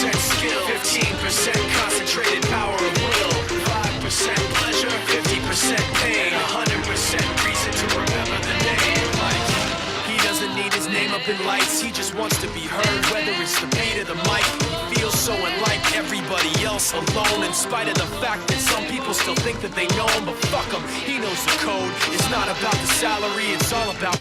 20% skill, 15% concentrated power of will, 5% pleasure, 50% pain, 100% reason to remember the name. Like, he doesn't need his name up in lights, he just wants to be heard, whether it's the beat of the mic. He feels so unlike everybody else, alone, in spite of the fact that some people still think that they know him, but fuck him, he knows the code. It's not about the salary, it's all about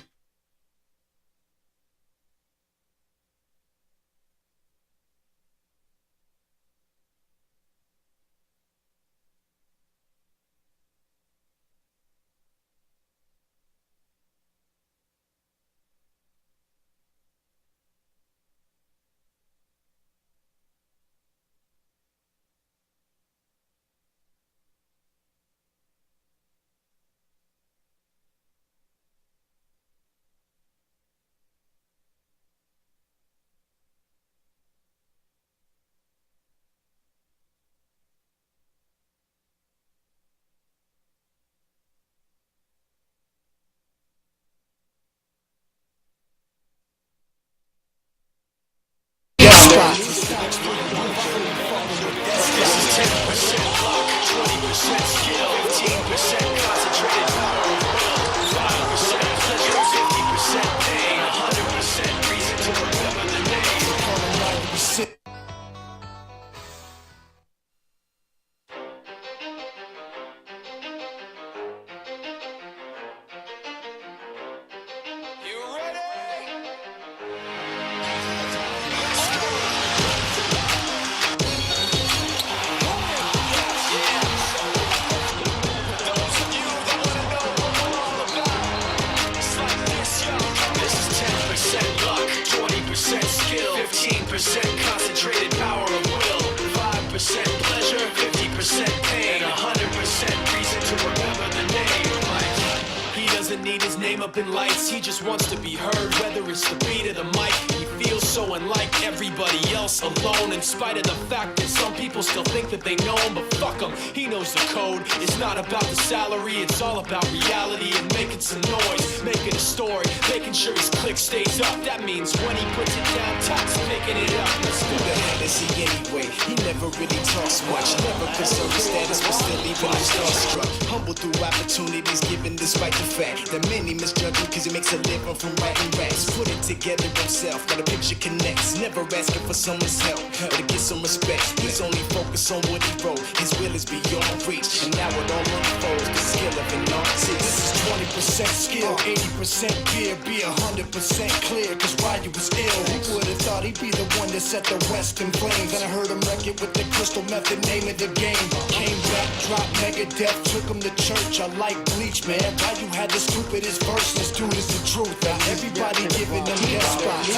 concentrated power of will, 5% pleasure, 50% pain, 100% reason to remember the name. Like, he doesn't need his name up in lights, he just wants to be heard, whether it's the beat of the mic. He feels so unlike everybody else, alone, in spite of the fact that some people still think that they know him, but fuck him, he knows the code. It's not about the salary, it's all about reality and making some noise, making a story, making sure his click stays up. That means when he puts it down, Top's picking it up. Let's do the fantasy anyway. He never really talks much, never concerned with status, but still even him starstruck. Humble through opportunities given despite the fact that many misjudge him because he makes a living from writing raps. Put it together himself, got a picture connects, never asking for someone's help or to get some respect. He's only focused on what he wrote, his will is beyond reach, and now it all unfolds, the skill of an artist. This is 20% skill, 80% gear, be 100% clear, cause Ryu was ill. Who would've thought he'd be the one that set the West in flames? And I heard him wreck it with the crystal method, name of the game. Came back, dropped Megadeth, took him to church. I like Bleach, man. Ryu had the stupidest verse, this dude is the truth. Everybody giving them guest spots.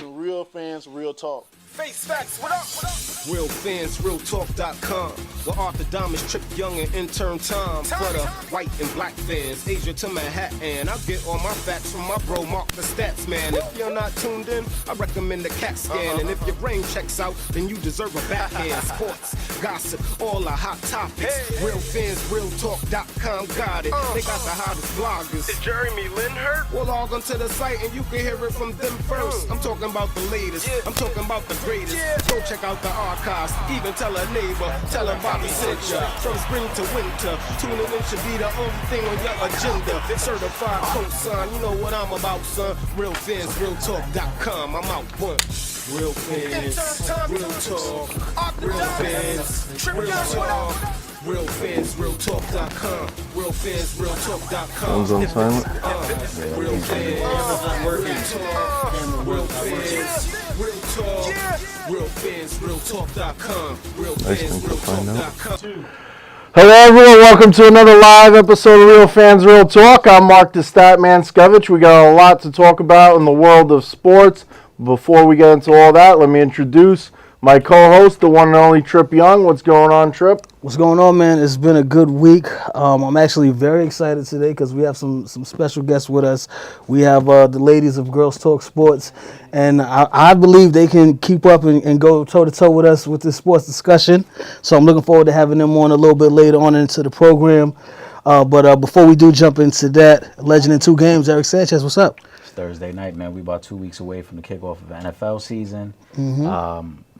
Real fans, real talk. Face facts, what up, what up? Real fans, realtalk.com. Where Arthur Diamonds, Trip Young, and intern Tom. For the white and black fans, Asia to Manhattan. I get all my facts from my bro, Mark the Stats Man. If you're not tuned in, I recommend the CAT scan. And if your brain checks out, then you deserve a backhand. Sports, gossip, all the hot topics. Real fans, realtalk.com got it. They got the hottest bloggers. Is Jeremy Lin hurt? Well, log onto the site and you can hear it from them first. I'm talking about the latest. I'm talking about the greatest. Go check out the archives. Even tell a neighbor. Tell them Bobby sent ya. From spring to winter, tuning in should be the only thing on your agenda. Certified cosign, you know what I'm about, son. Real fans, realtalk.com. I'm out one. Real fans, real talk. Real fans, real talk. Real fans, realtalk.com. Real fans, realtalk.com. One's on silent. Real fans, real talk. Real fans, real talk. Real fans, realtalk.com. Real fans, realtalk.com. Hello everyone, welcome to another live episode of Real Fans Real Talk. I'm Mark the Statman Skevich. We got a lot to talk about in the world of sports. Before we get into all that, let me introduce my co-host, the one and only Trip Young. What's going on, Trip? What's going on, man? It's been a good week. I'm actually very excited today because we have some special guests with us. We have the ladies of Girls Talk Sports, and I believe they can keep up and go toe-to-toe with us with this sports discussion. So I'm looking forward to having them on a little bit later on into the program. But before we do jump into that, legend in two games, Eric Sanchez, what's up? Thursday night, man. We about 2 weeks away from the kickoff of the NFL season.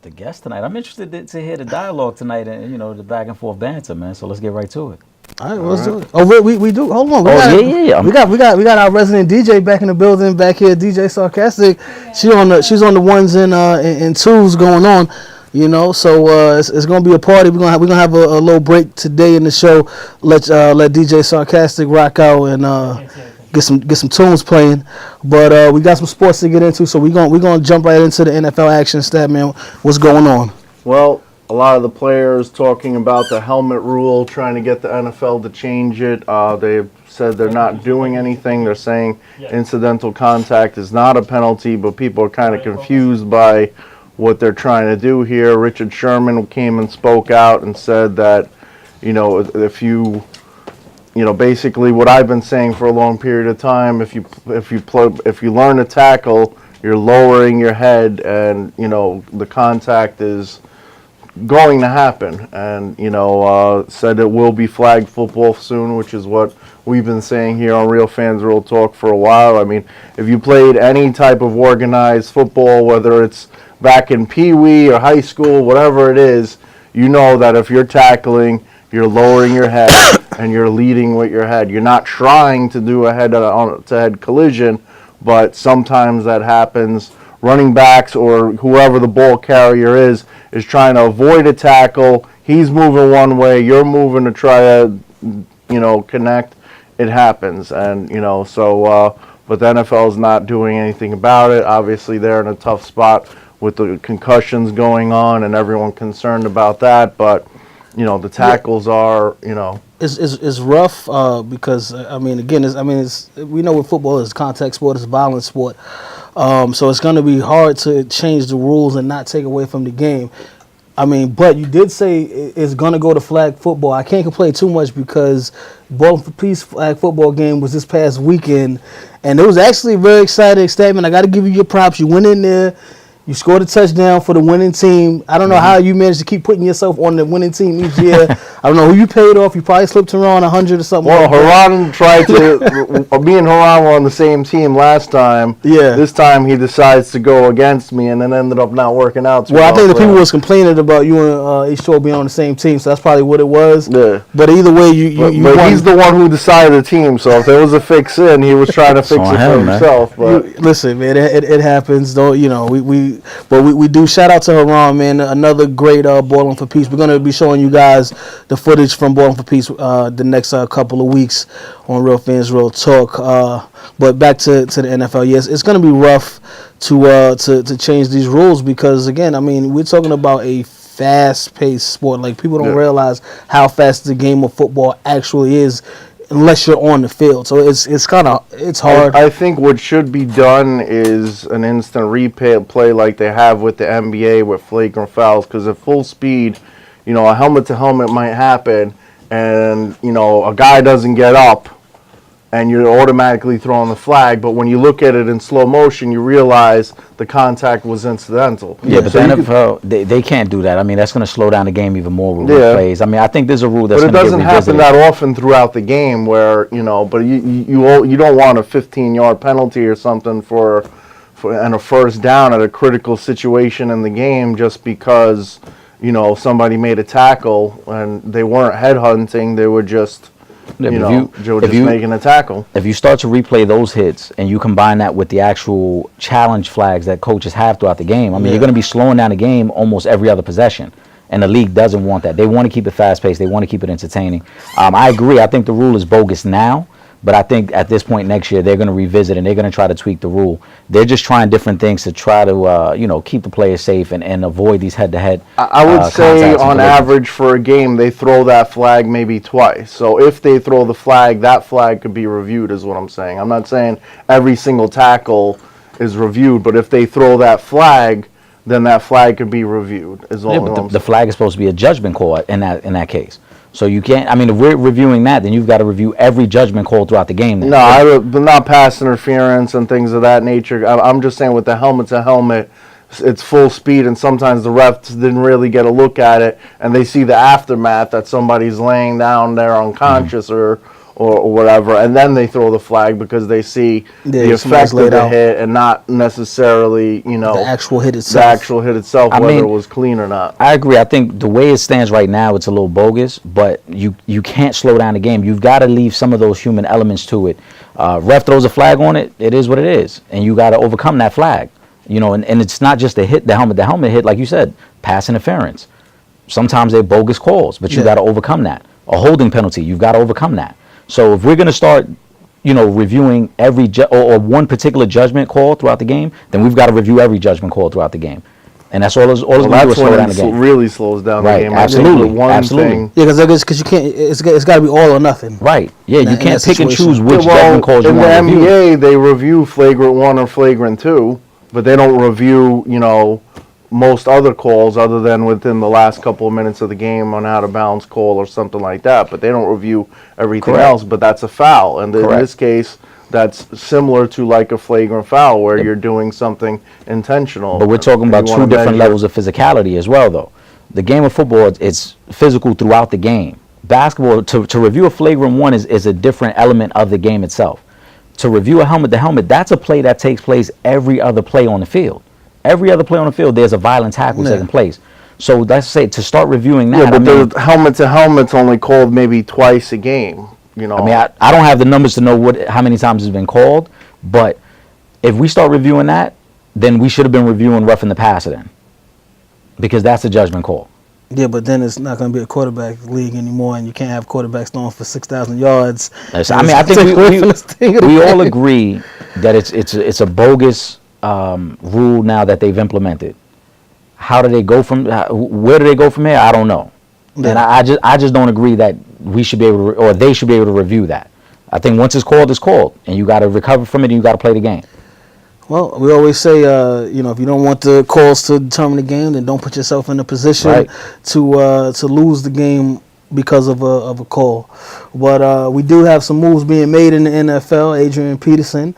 The guest tonight, I'm interested to hear the dialogue tonight and, the back and forth banter, man. So let's get right to it. All right, let's do it. Oh, we do. Hold on. Yeah. We got our resident DJ back in the building back here, DJ Sarcastic. She's on the ones and twos going on. So it's gonna be a party. We're gonna have a little break today in the show. Let DJ Sarcastic rock out and get some tunes playing. But we got some sports to get into, so we're gonna jump right into the NFL action. Stat man, what's going on? Well, a lot of the players talking about the helmet rule, trying to get the NFL to change it. They've said they're not doing anything. They're saying incidental contact is not a penalty, but people are kind of confused by what they're trying to do here. Richard Sherman came and spoke out and said that, if you basically what I've been saying for a long period of time, if you learn to tackle, you're lowering your head, and the contact is going to happen, and said it will be flag football soon, which is what we've been saying here on Real Fans Real Talk for a while. I mean, if you played any type of organized football, whether it's back in Pee Wee or high school, whatever it is, you know that if you're tackling, you're lowering your head and you're leading with your head. You're not trying to do a head-to-head collision, but sometimes that happens. Running backs or whoever the ball carrier is trying to avoid a tackle. He's moving one way, you're moving to try to, connect. It happens, and but the NFL is not doing anything about it. Obviously, they're in a tough spot with the concussions going on, and everyone concerned about that. But the tackles are, It's rough because we know what football is: contact sport, it's a violent sport. So it's going to be hard to change the rules and not take away from the game. But you did say it's going to go to flag football. I can't complain too much because Bowling for Peace flag football game was this past weekend, and it was actually a very exciting statement. I got to give you your props. You went in there. You scored a touchdown for the winning team. I don't know how you managed to keep putting yourself on the winning team each year. I don't know who you paid off. You probably slipped around 100 or something. Well, Haran tried to. Me and Haran were on the same team last time. Yeah. This time he decides to go against me, and then ended up not working out. Well, I think the people was complaining about you and H2O being on the same team, so that's probably what it was. Yeah. But either way, you won. He's the one who decided the team. So if there was a fix-in, he was trying to fix it for himself. But listen, man, it happens. Though we do shout out to Haran, man. Another great Bowling for Peace. We're gonna be showing you guys the footage from Bowling for Peace the next couple of weeks on Real Fans Real Talk. But back to the NFL. Yes, it's gonna be rough to change these rules because again, we're talking about a fast-paced sport. Like people don't realize how fast the game of football actually is unless you're on the field. So it's hard. I think what should be done is an instant replay like they have with the NBA with flagrant fouls, because at full speed, a helmet-to-helmet might happen, and, a guy doesn't get up, and you're automatically throwing the flag, but when you look at it in slow motion, you realize the contact was incidental. Yeah, but the NFL, they can't do that. That's going to slow down the game even more with replays. I think there's a rule that's going to get revisited. But it doesn't happen that often throughout the game where, but you don't want a 15-yard penalty or something for and a first down at a critical situation in the game just because, somebody made a tackle and they weren't headhunting, they were just... making a tackle. If you start to replay those hits and you combine that with the actual challenge flags that coaches have throughout the game, you're going to be slowing down the game almost every other possession. And the league doesn't want that. They want to keep it fast-paced. They want to keep it entertaining. I agree. I think the rule is bogus now. But I think at this point next year, they're going to revisit and they're going to try to tweak the rule. They're just trying different things to try to, keep the players safe and avoid these head-to-head. I would say on average for a game, they throw that flag maybe twice. So if they throw the flag, that flag could be reviewed is what I'm saying. I'm not saying every single tackle is reviewed, but if they throw that flag, then that flag could be reviewed. But the flag is supposed to be a judgment call in that case. So you can't. If we're reviewing that, then you've got to review every judgment call throughout the game. Then. No, but not pass interference and things of that nature. I'm just saying with the helmet-to-helmet, it's full speed, and sometimes the refs didn't really get a look at it, and they see the aftermath that somebody's laying down there unconscious or or whatever, and then they throw the flag because they see the effect of the hit and not necessarily, the actual hit itself, whether it was clean or not. I agree. I think the way it stands right now, it's a little bogus, but you can't slow down the game. You've got to leave some of those human elements to it. Ref throws a flag on it, it is what it is, and you got to overcome that flag. And it's not just the hit, the helmet hit, like you said, pass interference. Sometimes they're bogus calls, but you got to overcome that. A holding penalty, you've got to overcome that. So if we're going to start, reviewing every or one particular judgment call throughout the game, then we've got to review every judgment call throughout the game. And that's all it's going to do is slow down the game. Really slows down the game. Absolutely. Absolutely. Yeah, because you can't. It's got to be all or nothing. Right. Yeah, you can't pick and choose which judgment calls you want to review. In the NBA, they review flagrant 1 or flagrant 2, but they don't review, most other calls other than within the last couple of minutes of the game on out of bounds call or something like that. But they don't review everything else. But that's a foul, and in this case, that's similar to like a flagrant foul where you're doing something intentional. But we're talking about 2 different levels of physicality as well, though. The game of football, it's physical throughout the game. Basketball, to review a flagrant 1 is a different element of the game itself. To review a helmet to helmet, that's a play that takes place every other play on the field. Every other play on the field, there's a violent tackle taking place. So let's say to start reviewing that. Yeah, but the helmet to helmet's only called maybe twice a game. I mean, I don't have the numbers to know how many times it's been called, but if we start reviewing that, then we should have been reviewing roughing the passer then, because that's a judgment call. Yeah, but then it's not going to be a quarterback league anymore, and you can't have quarterbacks throwing for 6,000 yards. I think we all agree that it's a bogus rule now that they've implemented. How do they go from? Where do they go from here? I don't know, and I just don't agree that we should be able to, or they should be able to review that. I think once it's called, and you got to recover from it, and you got to play the game. Well, we always say, if you don't want the calls to determine the game, then don't put yourself in a position to lose the game because of a call. But we do have some moves being made in the NFL. Adrian Peterson,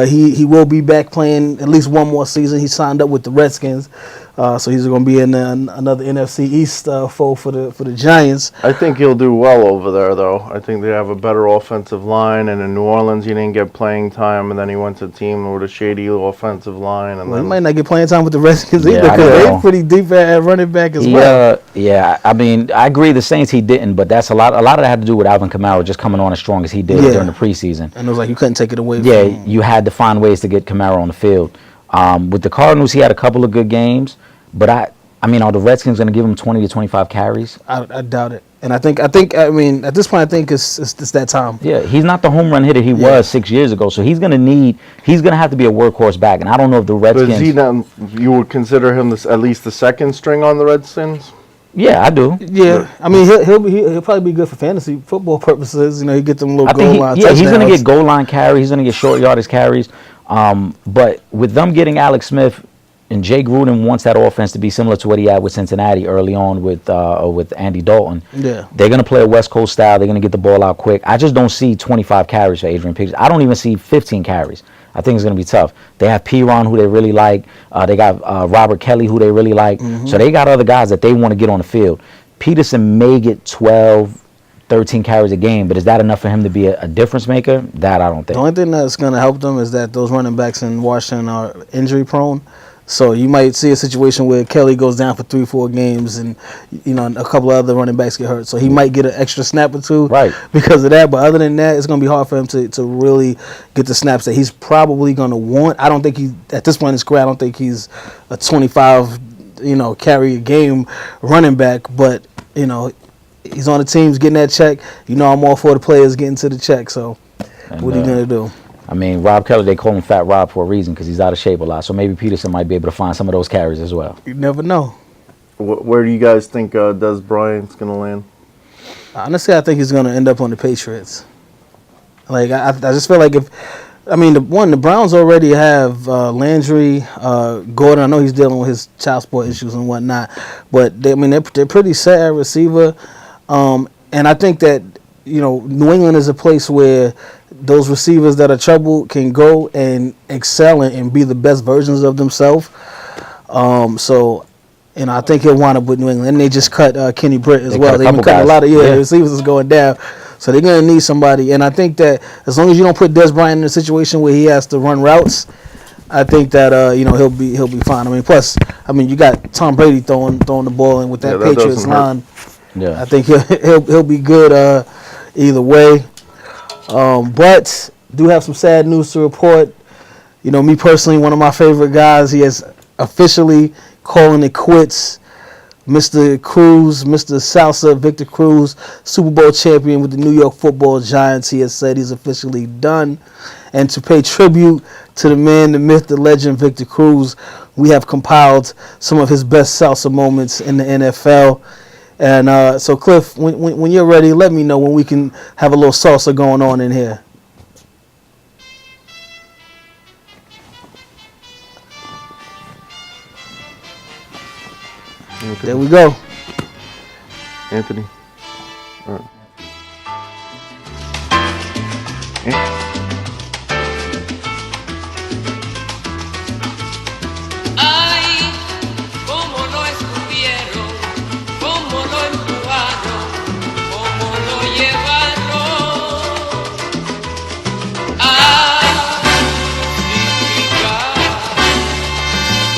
he will be back playing at least one more season. He signed up with the Redskins, so he's going to be in another NFC East foe for the Giants. I think he'll do well over there, though. I think they have a better offensive line, and in New Orleans, he didn't get playing time, and then he went to a team with a shady offensive line. And he might not get playing time with the Redskins either, because they're pretty deep at running back as well. Yeah, I mean, I agree the Saints he didn't, but that's a lot of that had to do with Alvin Kamara just coming on as strong as he did during the preseason. And it was like you couldn't take it away from him. You had to find ways to get Kamara on the field. With the Cardinals, he had a couple of good games, but I mean, are the Redskins going to give him 20 to 25 carries? I doubt it. And I think I mean, at this point, I think it's that time. Yeah, he's not the home run hitter he was 6 years ago, so he's going to have to be a workhorse back, and I don't know if the Redskins. But is he not, you would consider him at least the second string on the Redskins? Yeah, I do. Yeah, I mean, he'll probably be good for fantasy football purposes. He get them little goal line touchdowns. He's going to get goal line carries. He's going to get short yardage carries. But with them getting Alex Smith, and Jay Gruden wants that offense to be similar to what he had with Cincinnati early on with Andy Dalton. Yeah, they're going to play a West Coast style. They're going to get the ball out quick. I just don't see 25 carries for Adrian Peterson. I don't even see 15 carries. I think it's going to be tough. They have Piron, who they really like. They got Robert Kelly, who they really like. Mm-hmm. So they got other guys that they want to get on the field. Peterson may get 12, 13 carries a game, but is that enough for him to be a difference maker? That I don't think. The only thing that's going to help them is that those running backs in Washington are injury prone. So you might see a situation where Kelly goes down for 3-4 games, and a couple of other running backs get hurt. So he might get an extra snap or two, because of that. But other than that, it's going to be hard for him to really get the snaps that he's probably going to want. I don't think at this point in his career, I don't think he's a 25, carry a game running back. But he's on the teams getting that check. I'm all for the players getting to the check. So what are you going to do? I mean, Rob Kelly, they call him Fat Rob for a reason because he's out of shape a lot. So maybe Peterson might be able to find some of those carries as well. You never know. Where do you guys think Des Bryant's going to land? Honestly, I think he's going to end up on the Patriots. Like, I just feel like the Browns already have Landry, Gordon. I know he's dealing with his child support issues and whatnot, but they're pretty set at receiver. And I think that New England is a place where those receivers that are trouble can go and excel and be the best versions of themselves. I think he'll wind up with New England. And they just cut Kenny Britt as well. They've been cutting a lot of receivers is going down. So they're going to need somebody. And I think that as long as you don't put Des Bryant in a situation where he has to run routes, I think that he'll be fine. I mean, plus, you got Tom Brady throwing the ball in with that Patriots line. Yeah, I think he'll be good either way. But do have some sad news to report. Me personally, one of my favorite guys, he has officially calling it quits. Mr. Cruz, Mr. Salsa, Victor Cruz, Super Bowl champion with the New York Football Giants. He has said he's officially done. And to pay tribute to the man, the myth, the legend, Victor Cruz, we have compiled some of his best salsa moments in the NFL. And so, Cliff, when you're ready, let me know when we can have a little salsa going on in here. There we go. Anthony. All right. Ay, cómo lo escupieron, cómo lo empujaron, cómo lo llevaron a crucificar.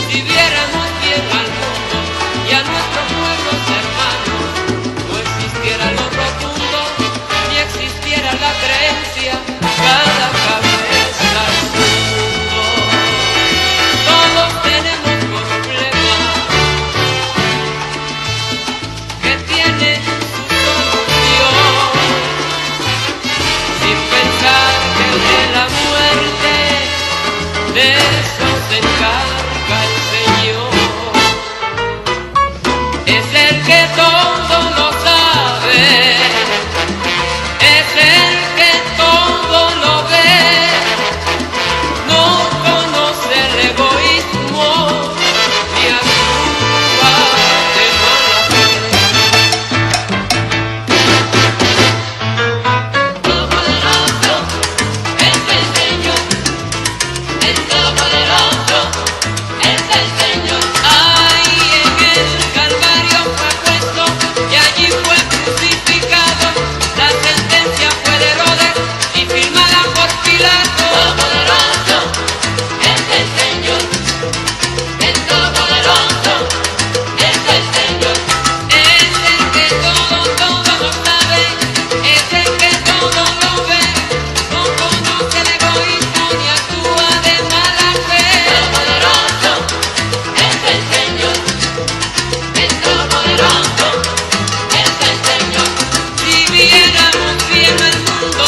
Si viéramos bien al mundo y a nuestros pueblos hermanos, no existiera lo rotundo, ni existiera la creencia, cada cabeza al mundo. Todos tenemos problemas que tienen su solución, sin pensar que de la muerte de eso se encarga el Señor. Es el que todo lo sabe, es el que todo lo ve, no conoce el egoísmo ni actúa de mala fe. Todopoderoso es el Señor, el Todopoderoso es el Señor. Ay, en el Calvario fue puesto y allí fue crucificado. La sentencia fue de Herodes y firmada por Pilato. Todopoderoso es el Señor, el Todopoderoso es el Señor. Es el que todo lo sabe, es el que todo lo ve, no conoce el egoísmo ni actúa de mala fe. Todopoderoso es el Señor, el Todopoderoso es el Señor. Si viéramos bien al mundo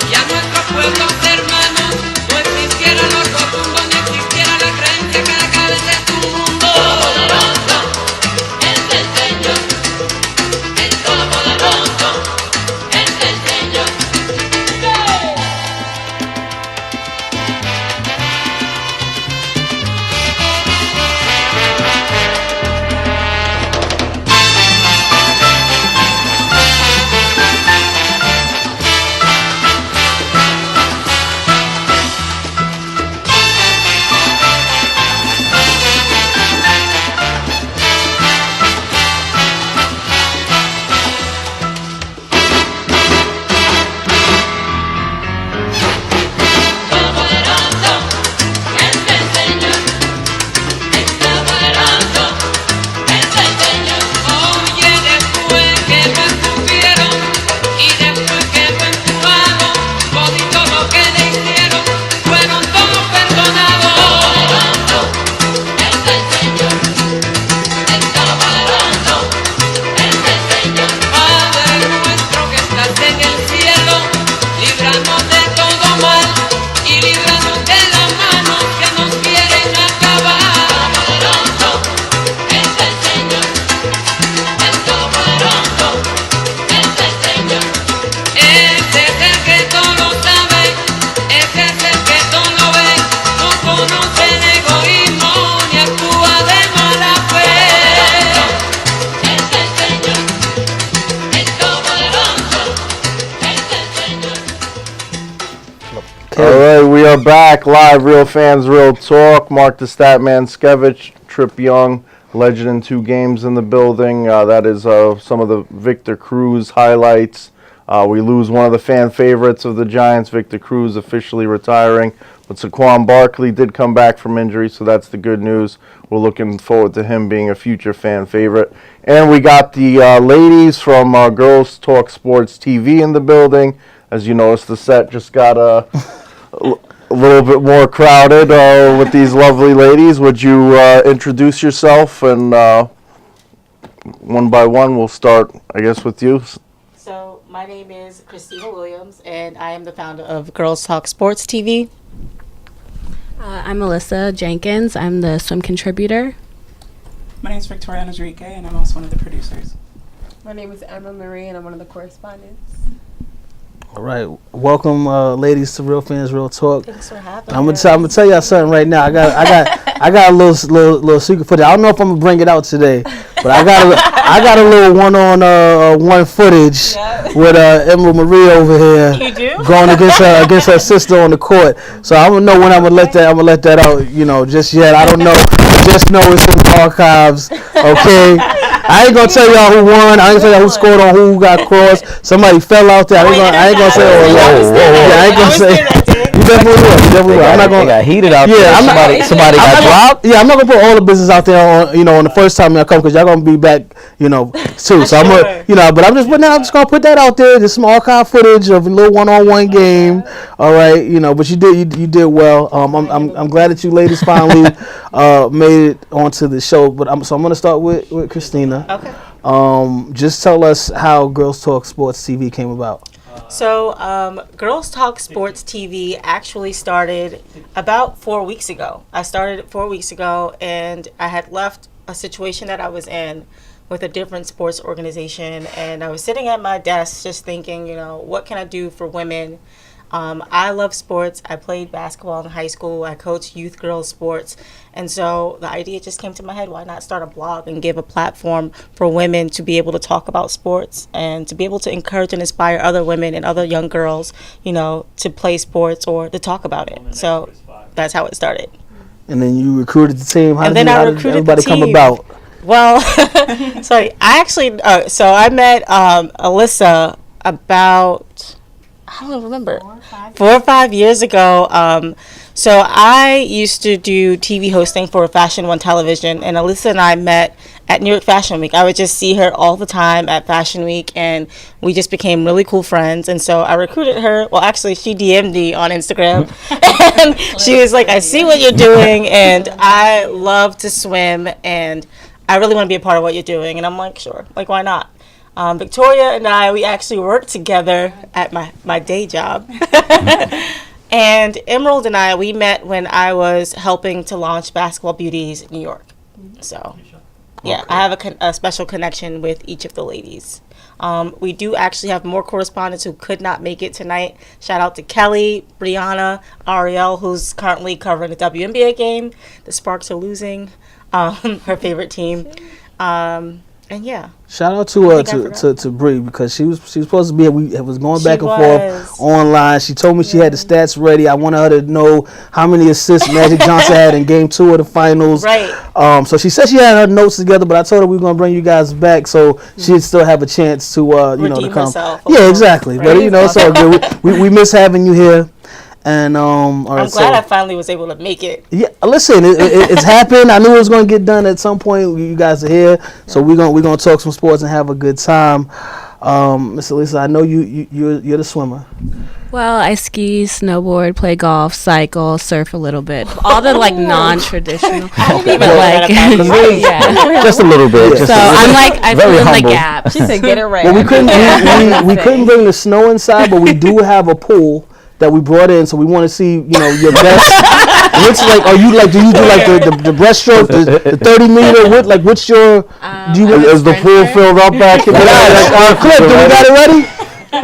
y a nuestros pueblos hermanos, no existiera lo rotundo ni existiera la creencia que la cabeza es un mundo. Todopoderoso es el Señor, el Todopoderoso es el Señor. Todopoderoso es el Señor, el Todopoderoso es el Señor. Oye, después que lo escupieron y después que lo empujaron, todito lo que le hicieron fueron todos perdonados. Todopoderoso es el Señor, el Todopoderoso es el Señor. Padre nuestro que estás en el cielo, líbranos de todo mal y líbranos de las manos que nos quieren acabar. Todopoderoso es el Señor, el Todopoderoso es el Señor. Ese es el que todo lo sabe, ese es el que todo lo ve, no conoce el egoísmo ni actúa de mala fe. Es el Señor, el Todopoderoso es el Señor. All right, we are back live. Real fans, real talk. Mark the Statman Skevich, Trip Young, legend in 2 games in the building. That is some of the Victor Cruz highlights. We lose one of the fan favorites of the Giants, Victor Cruz, officially retiring. But Saquon Barkley did come back from injury, so that's the good news. We're looking forward to him being a future fan favorite. And we got the ladies from Girls Talk Sports TV in the building. As you notice, the set just got a little bit more crowded with these lovely ladies. Would you introduce yourself? And one by one, we'll start, I guess, with you. So my name is Christina Williams, and I am the founder of Girls Talk Sports TV. I'm Melissa Jenkins. I'm the swim contributor. My name is Victoria Nazrike, and I'm also one of the producers. My name is Emma Marie, and I'm one of the correspondents. All right, welcome, ladies, to Real Fans Real Talk. Thanks for having I'm us. gonna tell y'all something right now. I got a little secret footage. I don't know if I'm gonna bring it out today, but I got a little one footage with Emma Marie over here. You do? Going against her sister on the court. So I don't know when I'm gonna let that out. Just yet. I don't know. Just know it's in the archives. Okay. I ain't gonna tell y'all who won. I ain't gonna tell y'all who scored on who got crossed. Somebody fell out there. I ain't gonna say. I ain't gonna say. You definitely will. I'm not gonna. They got heated out there. Somebody got dropped. Yeah, I'm not gonna put all the business out there on the first time y'all come, because y'all gonna be back, too. So I'm gonna, but I'm just gonna put that out there. Just some archive footage of a little one-on-one game. All right, but you did well. I'm glad that you ladies finally made it onto the show. But I'm gonna start with Christina. Okay. Just tell us how Girls Talk Sports TV came about. So, Girls Talk Sports TV actually started about 4 weeks ago. I started 4 weeks ago, and I had left a situation that I was in with a different sports organization, and I was sitting at my desk just thinking, what can I do for women? I love sports. I played basketball in high school. I coached youth girls sports. And so the idea just came to my head, why not start a blog and give a platform for women to be able to talk about sports and to be able to encourage and inspire other women and other young girls, to play sports or to talk about it. So that's how it started. And then you recruited the team. How And did then I did recruited everybody the come team. about? Well, sorry, I actually, so I met Alyssa about, I don't remember, 4 or 5 years ago. So I used to do TV hosting for Fashion One Television, and Alyssa and I met at New York Fashion Week. I would just see her all the time at Fashion Week, and we just became really cool friends. And so I recruited her. Well, actually, she DM'd me on Instagram, and she was like, I see what you're doing, and I love to swim, and I really want to be a part of what you're doing. And I'm like, sure, why not? Victoria and I, we actually worked together at my day job. And Emerald and I, we met when I was helping to launch Basketball Beauties in New York. So, yeah, I have a special connection with each of the ladies. We do actually have more correspondents who could not make it tonight. Shout out to Kelly, Brianna, Ariel, who's currently covering the WNBA game. The Sparks are losing, her favorite team. And yeah. Shout out to Bree, because she was supposed to be. We was going back and forth online. She told me she had the stats ready. I wanted her to know how many assists Magic Johnson had in Game 2 of the finals. Right. So she said she had her notes together, but I told her we were gonna bring you guys back so she'd still have a chance to to come. Herself, yeah, exactly. Right. But it's all good. We miss having you here. And all right, I'm glad I finally was able to make it. Yeah, listen, it's happened. I knew it was going to get done at some point. You guys are here, so we're gonna talk some sports and have a good time. Miss Elisa, I know you're the swimmer. Well, I ski, snowboard, play golf, cycle, surf a little bit. All the non-traditional. Yeah. Just a little bit. So I'm I fill in the gaps. She said, "Get it right." Well, we couldn't bring the snow inside, but we do have a pool that we brought in, so we want to see, your best. Do you do the breaststroke, the 30-meter? What's your? Is the pool filled up back in the Clip, do we got it ready?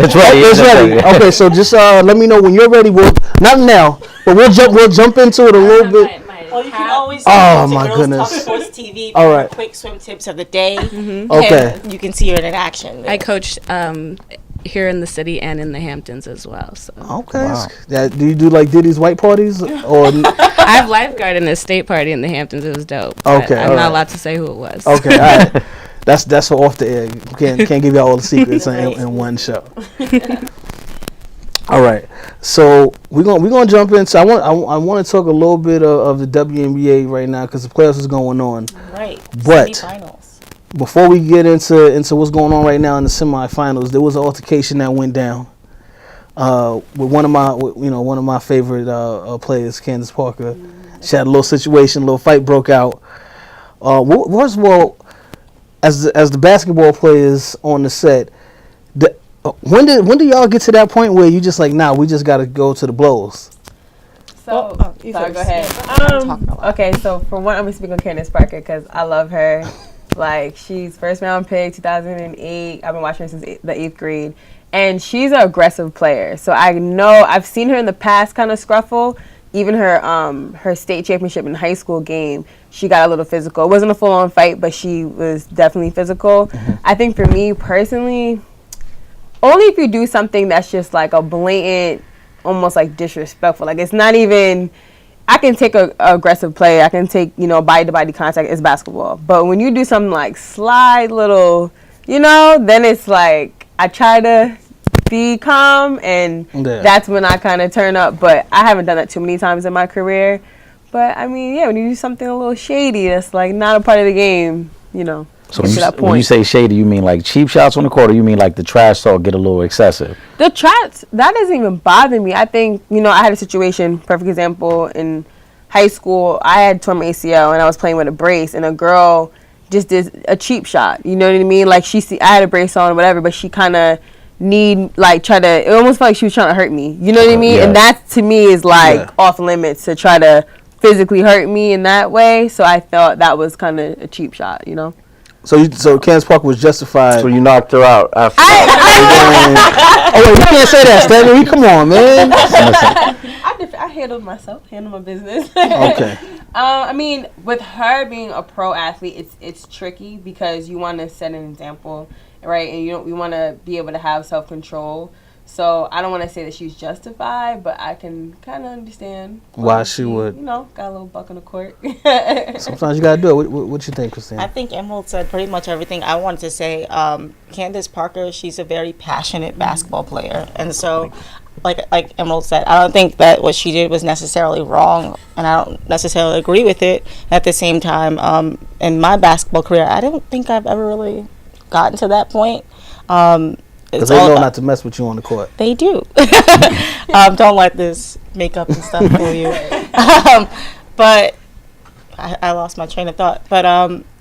It's ready. It's ready. Okay, so just let me know when you're ready. Not now, but we'll jump into it a little bit. Well, you can always my Girls goodness. Talk Sports TV All for right. quick swim tips of the day. Okay. And you can see her in action. I coached here in the city and in the Hamptons as well. So. Okay. Wow. Do you do Diddy's white parties or? I have lifeguard in a state party in the Hamptons. It was dope. Okay. I'm not allowed to say who it was. Okay. All right. That's for off the air. Can't give you all the secrets in one show. All right, so we're gonna jump into. I want to talk a little bit of the WNBA right now because the playoffs is going on. Right. But Semifinals. before we get into what's going on right now in the semifinals, there was an altercation that went down with one of my favorite players, Candace Parker. She had a little situation, a little fight broke out. First of all, as the basketball players on the set, when did y'all get to that point where you just like, nah, we just got to go to the blows? So, you sorry, first. go ahead. Okay, so for one, I'm going to speak on Candace Parker because I love her. Like, she's first round pick, 2008. I've been watching her since the 8th grade. And she's an aggressive player. So I know, I've seen her in the past kind of scruffle. Even her state championship in high school game, she got a little physical. It wasn't a full-on fight, but she was definitely physical. I think for me personally, only if you do something that's just like a blatant, almost like disrespectful. Like it's not even, I can take a aggressive play. I can take, body-to-body contact. It's basketball. But when you do something like slide little, then it's like I try to be calm and that's when I kind of turn up. But I haven't done that too many times in my career. But I mean, when you do something a little shady, that's like not a part of the game, So when you say shady, you mean like cheap shots on the court, or you mean like the trash talk get a little excessive? The trash, that doesn't even bother me. I think, I had a situation, perfect example, in high school. I had torn my ACL and I was playing with a brace and a girl just did a cheap shot. You know what I mean? Like I had a brace on or whatever, but she kind of it almost felt like she was trying to hurt me. You know what I mean? Yeah. And that to me is like off limits to try to physically hurt me in that way. So I thought that was kind of a cheap shot, So Candace Parker was justified. So you knocked her out after. Oh wait, you can't say that, Stephanie. Come on, man. I handled my business. Okay. I mean, with her being a pro athlete, it's tricky because you want to set an example, right? And you want to be able to have self-control. So I don't want to say that she's justified, but I can kind of understand why she would. Got a little buck in the court. Sometimes you gotta do it. What you think, Christine? I think Emerald said pretty much everything I wanted to say. Candace Parker, she's a very passionate basketball player, and so, like Emerald said, I don't think that what she did was necessarily wrong, and I don't necessarily agree with it. At the same time, in my basketball career, I don't think I've ever really gotten to that point. Because they know not to mess with you on the court. They do. Don't let this makeup and stuff fool you. But I lost my train of thought. But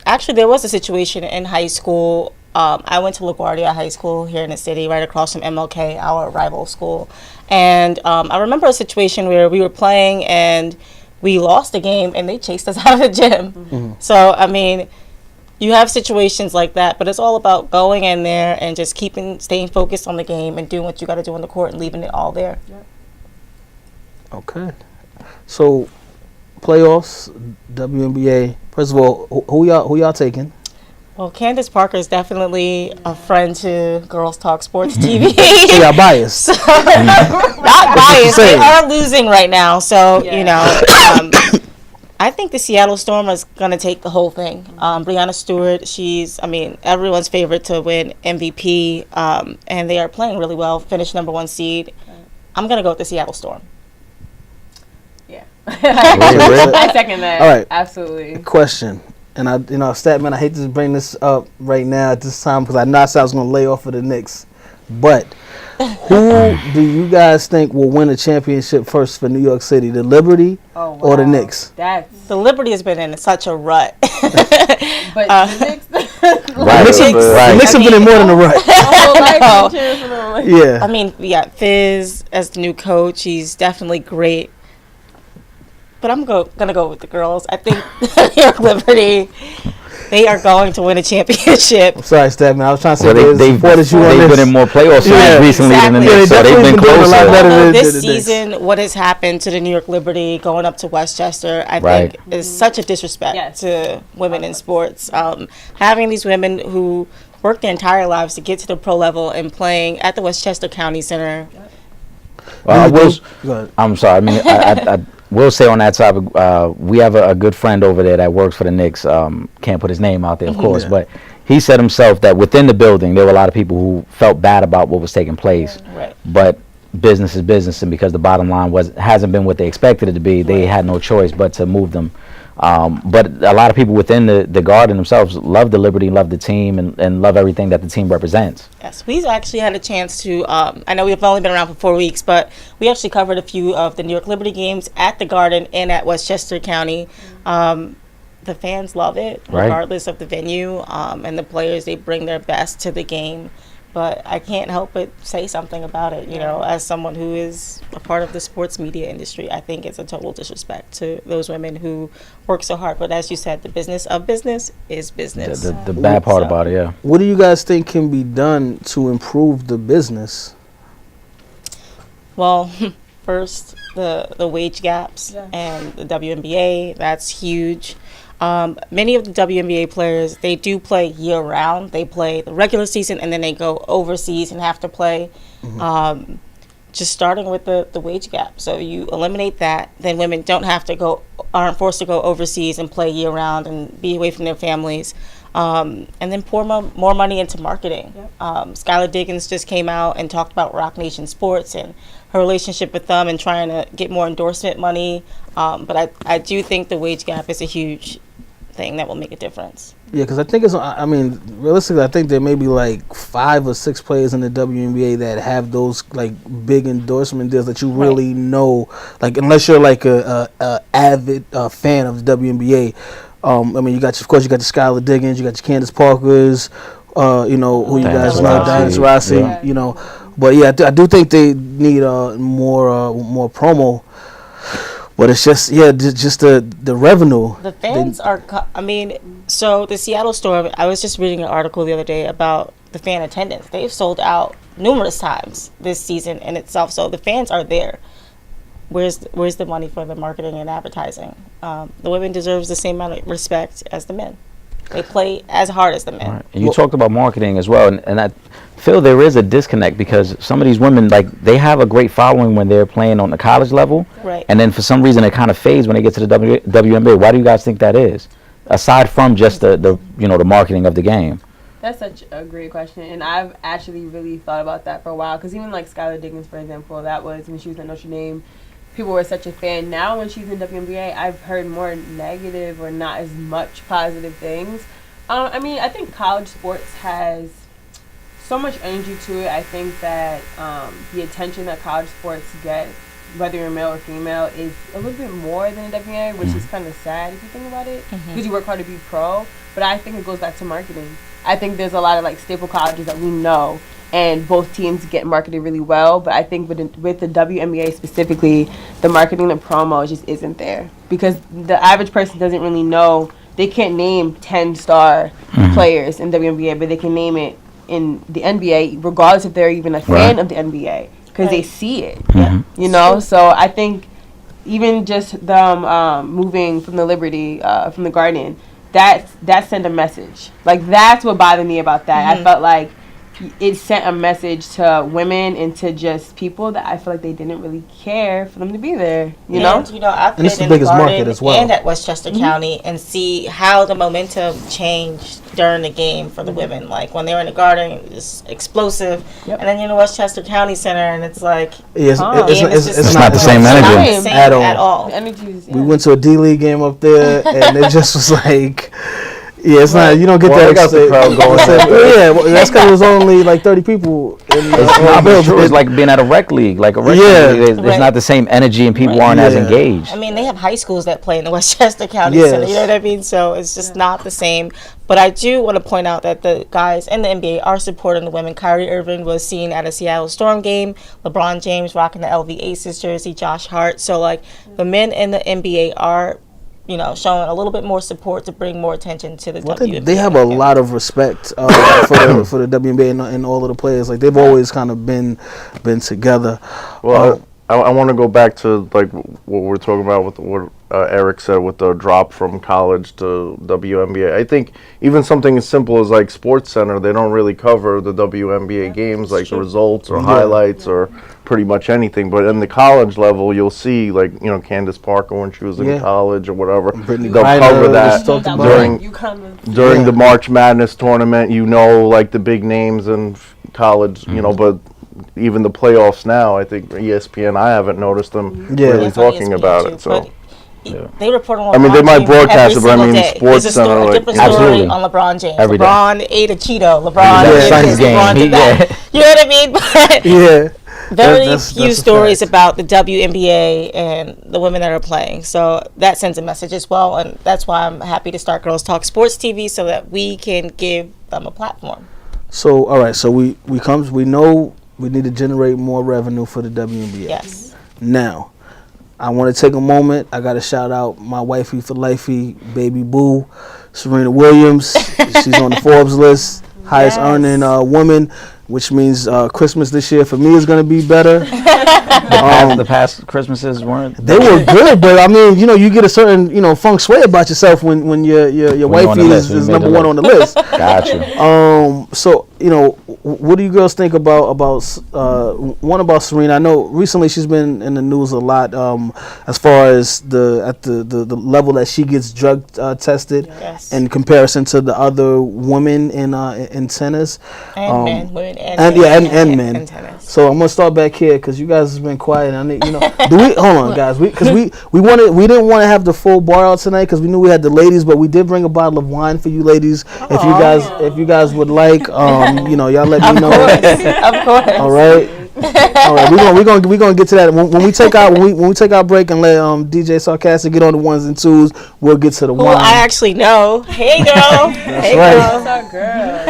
actually, there was a situation in high school. I went to LaGuardia High School here in the city, right across from MLK, our rival school. And I remember a situation where we were playing and we lost the game and they chased us out of the gym. Mm-hmm. So, I mean, you have situations like that, but it's all about going in there and just staying focused on the game and doing what you got to do on the court and leaving it all there. Yep. Okay. So, playoffs, WNBA. First of all, who y'all taking? Well, Candace Parker is definitely a friend to Girls Talk Sports TV. So y'all biased. Not biased. They are losing right now, so I think the Seattle Storm is going to take the whole thing. Breanna Stewart, she's, everyone's favorite to win MVP, and they are playing really well, finished #1 seed. I'm going to go with the Seattle Storm. Yeah. I second that. All right. Absolutely. Question. And Statman, I hate to bring this up right now at this time because I know I said I was going to lay off for the Knicks. But who do you guys think will win a championship first for New York City, the Liberty or the Knicks? The Liberty has been in such a rut. But the Knicks, the Knicks have been in more than a rut. Yeah. We got Fizz as the new coach. He's definitely great. But I'm going to go with the girls. I think New York Liberty, they are going to win a championship. I'm sorry, Statman. I was trying to say they've been in more playoffs recently than the Knicks, so they've been closer. This season, what has happened to the New York Liberty going up to Westchester, I think, is such a disrespect to women in sports. Having these women who work their entire lives to get to the pro level and playing at the Westchester County Center. I'm sorry. I will say on that topic, we have a good friend over there that works for the Knicks. Can't put his name out there, of course, but he said himself that within the building there were a lot of people who felt bad about what was taking place. Right. But business is business, and because the bottom line hasn't been what they expected it to be, they had no choice but to move them. But a lot of people within the Garden themselves love the Liberty, love the team, and love everything that the team represents. Yes, we actually had a chance to, I know we've only been around for 4 weeks, but we actually covered a few of the New York Liberty games at the Garden and at Westchester County. The fans love it, regardless of the venue, and the players, they bring their best to the game. But I can't help but say something about it, you know, as someone who is a part of the sports media industry. I think it's a total disrespect to those women who work so hard. But as you said, the business of business is business. The bad part about it, yeah. What do you guys think can be done to improve the business? Well, first, the wage gaps and the WNBA, that's huge. Many of the WNBA players, they do play year-round. They play the regular season, and then they go overseas and have to play. Just starting with the wage gap. So you eliminate that, then women aren't forced to go overseas and play year-round and be away from their families. And then pour more money into marketing. Skylar Diggins just came out and talked about Rock Nation Sports and her relationship with them and trying to get more endorsement money. But I do think the wage gap is a huge thing that will make a difference. Yeah, because I think realistically, I think there may be like 5 or 6 players in the WNBA that have those like big endorsement deals that you really know, like unless you're like a avid fan of the WNBA. I mean, you got the Skylar Diggins, you got your Candace Parkers, you know, who you guys know, Diana Rossi, you know. But yeah, I do think they need more promo. But it's just the revenue. The fans so the Seattle Storm, I was just reading an article the other day about the fan attendance. They've sold out numerous times this season in itself. So the fans are there. Where's the money for the marketing and advertising? The women deserves the same amount of respect as the men. They play as hard as the men. Right. And you talked about marketing as well, and I feel there is a disconnect because some of these women, like, they have a great following when they're playing on the college level, and then for some reason it kind of fades when they get to the WNBA. Why do you guys think that is? Aside from just the marketing of the game. That's such a great question, and I've actually really thought about that for a while. Because even like Skylar Diggins, for example, that was when she was at Notre Dame. People were such a fan. Now when she's in WNBA, I've heard more negative or not as much positive things. I mean, I think college sports has so much energy to it. I think that the attention that college sports get, whether you're male or female, is a little bit more than the WNBA, which is kind of sad if you think about it, because you work hard to be pro. But I think it goes back to marketing. I think there's a lot of like staple colleges that we know, and both teams get marketed really well. But I think with the WNBA specifically, the marketing and promo just isn't there, because the average person doesn't really know. They can't name 10-star players in WNBA, but they can name it in the NBA, regardless if they're even a fan of the NBA, because they see it. You know, so I think even just them moving from the Liberty, from the Garden, that sent a message. Like, that's what bothered me about that. I felt like it sent a message to women and to just people that I feel like they didn't really care for them to be there. You know, I've been in the Garden and at Westchester County and see how the momentum changed during the game for the women. Like when they were in the Garden, it was explosive, and then you're in the Westchester County Center, and it's like it's not the same energy at all. The energy is, we went to a D-League game up there, and it just was like. Yeah, it's not. You don't get that. Got the crowd going. That's because it was only like 30 people. It's like being at a rec league. Like a rec league, it's not the same energy, and people aren't as engaged. I mean, they have high schools that play in the Westchester County Center. You know what I mean? So it's just not the same. But I do want to point out that the guys in the NBA are supporting the women. Kyrie Irving was seen at a Seattle Storm game. LeBron James rocking the LV Aces jersey. Josh Hart. So like the men in the NBA are, showing a little bit more support to bring more attention to the WNBA. They have a lot of respect for the WNBA and all of the players. Like, they've always kind of been together. Well, I want to go back to like what we're talking about with what Eric said with the drop from college to WNBA. I think even something as simple as like Sports Center, they don't really cover the WNBA games, like the results or highlights or pretty much anything. But in the college level, you'll see like, you know, Candace Parker when she was in college or whatever. They'll cover that during the March Madness tournament. You know, like the big names in college, you know, but even the playoffs now, I think ESPN, I haven't noticed them really talking about it. So they report on LeBron I mean, they might James broadcast it, but I every mean, single day. Sports There's Center, a like, different story on LeBron James. Every day. LeBron ate a Cheeto. LeBron did this. LeBron did that. You know what I mean? But very few stories about the WNBA and the women that are playing. So that sends a message as well, and that's why I'm happy to start Girls Talk Sports TV so that we can give them a platform. So all right, so we know we need to generate more revenue for the WNBA. Yes. Now, I want to take a moment. I got to shout out my wifey for lifey, baby boo, Serena Williams. She's on the Forbes list, highest earning woman, which means Christmas this year for me is going to be better. The past Christmases weren't. They were good, but I mean, you know, you get a certain, you know, feng shui about yourself when your wifey is number one on the list. Gotcha. So, you know, what do you girls think about Serena? I know recently she's been in the news a lot as far as the level that she gets drug tested in comparison to the other women in tennis. And men, and men. So I'm gonna start back here because you guys have been quiet. I need, you know, hold on, guys? We didn't want to have the full bar out tonight because we knew we had the ladies, but we did bring a bottle of wine for you ladies. If you guys would like, you know, y'all let me know. Of course. All right. All right, we're gonna get to that when we take our break and let DJ Sarcastic get on the ones and twos. We'll get to the wine. I actually know. Hey girl. That's right. Girl.